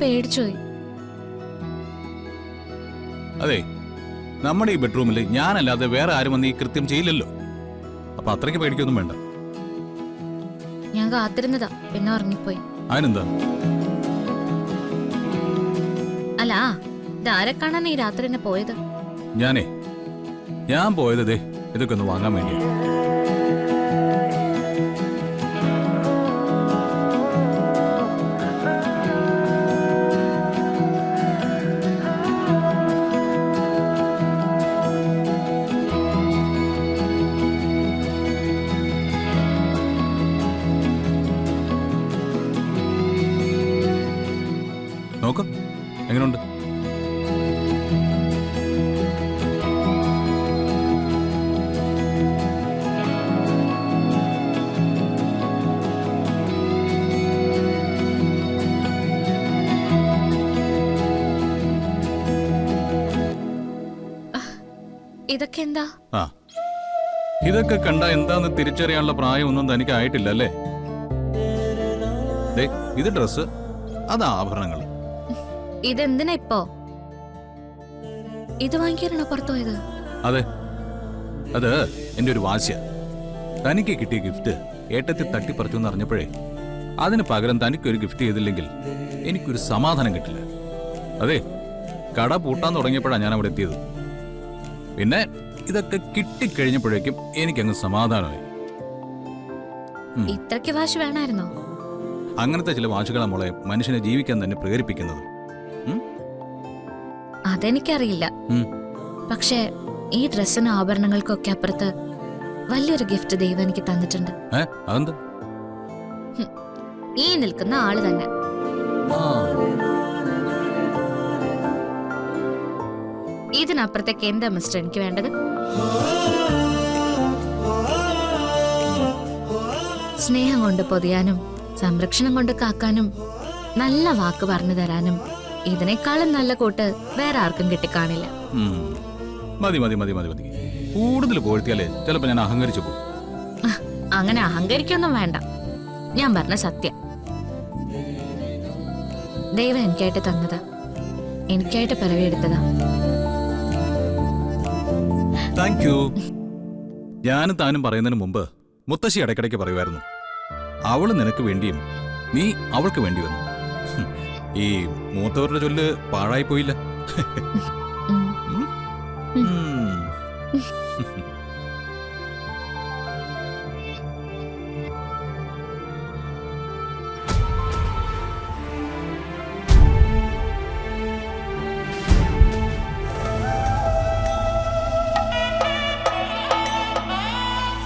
പേടിച്ചുപോയി. അതെ, നമ്മുടെ ഈ ബെഡ്റൂമിൽ ഞാനല്ലാതെ വേറെ ആരും വന്ന് ഈ കൃത്യം ചെയ്യില്ലല്ലോ. അപ്പൊ അത്രയ്ക്ക് പേടിക്കൊന്നും വേണ്ട. ഞാൻ കാത്തിരുന്നതാ, പിന്നെ ഉറങ്ങിപ്പോയി. അതിനെന്താ? അല്ല, ഇതാരെ കാണാൻ ഈ രാത്രി തന്നെ പോയത്? ഞാൻ പോയത് ഇതൊക്കെ ഒന്ന് വാങ്ങാൻ വേണ്ടിയാ. നോക്ക്, എങ്ങനെയുണ്ട്? ഇതൊക്കെ എന്താ? ഇതൊക്കെ കണ്ട എന്താന്ന് തിരിച്ചറിയാനുള്ള പ്രായമൊന്നും തനിക്ക് ആയിട്ടില്ല അല്ലേ? ഇത് ഡ്രസ്, അത് ആഭരണങ്ങൾ. ഇതെന്തിനാ ഇപ്പോ? ഇത് വാങ്ങിക്കാനാണോ പുറത്തു പോയത്? അതെ, അത് എന്റെ ഒരു വാശിയ. തനിക്ക് കിട്ടിയ ഗിഫ്റ്റ് ഏട്ടത്തിൽ തട്ടിപ്പറിച്ചു എന്ന് അറിഞ്ഞപ്പോഴേ അതിന് പകരം തനിക്കൊരു ഗിഫ്റ്റ് ചെയ്തില്ലെങ്കിൽ എനിക്കൊരു സമാധാനം കിട്ടില്ല. അതെ, കട പൂട്ടാൻ തുടങ്ങിയപ്പോഴാണ് ഞാൻ അവിടെ എത്തിയത്. പിന്നെ ഇതൊക്കെ കിട്ടിക്കഴിഞ്ഞപ്പോഴേക്കും എനിക്കങ്ങ് സമാധാനമായി. ഇത്രയ്ക്ക് വാശി വേണമായിരുന്നോ? അങ്ങനത്തെ ചില വാശികളാ മോളെ മനുഷ്യനെ ജീവിക്കാൻ തന്നെ പ്രേരിപ്പിക്കുന്നത്. അതെനിക്കറിയില്ല. പക്ഷേ ഈ ഡ്രസ്സിനും ആഭരണങ്ങൾക്കൊക്കെ അപ്പുറത്ത് വലിയൊരു ഗിഫ്റ്റ് ദൈവം എനിക്ക് തന്നിട്ടുണ്ട്. അതെന്താ? ഈ നിൽക്കുന്ന ആള് തന്നെ. ഇതിനപ്പുറത്തേക്ക് എന്താ മിസ്റ്റർ എനിക്ക് വേണ്ടത്? സ്നേഹം കൊണ്ട് പൊതിയാനും സംരക്ഷണം കൊണ്ട് കാക്കാനും നല്ല വാക്ക് പറഞ്ഞു തരാനും ഇതിനേക്കാളും നല്ല കൂട്ട് വേറെ ആർക്കും കിട്ടിക്കാണില്ല. മതി മതി മതി മതി മതി. കൂടുതൽ പോഴ്ത്തിയാലേ ചിലപ്പോ ഞാൻ അഹങ്കരിച്ചു പോകും. അങ്ങനെ അഹങ്കരിക്കൊന്നും വേണ്ട. ഞാൻ പറഞ്ഞ സത്യം. ദൈവം എനിക്കായിട്ട് തന്നതാ, എനിക്കായിട്ട് പിറവിയെടുത്തതാ. Thank you. ഞാനും താനും പറയുന്നതിന് മുമ്പ് മുത്തശ്ശി ഇടയ്ക്കിടയ്ക്ക് പറയുമായിരുന്നു, അവള് നിനക്ക് വേണ്ടിയും നീ അവൾക്ക് വേണ്ടി വന്നു. ഈ മൂത്തവരുടെ ചൊല്ല് പാഴായി പോയില്ല.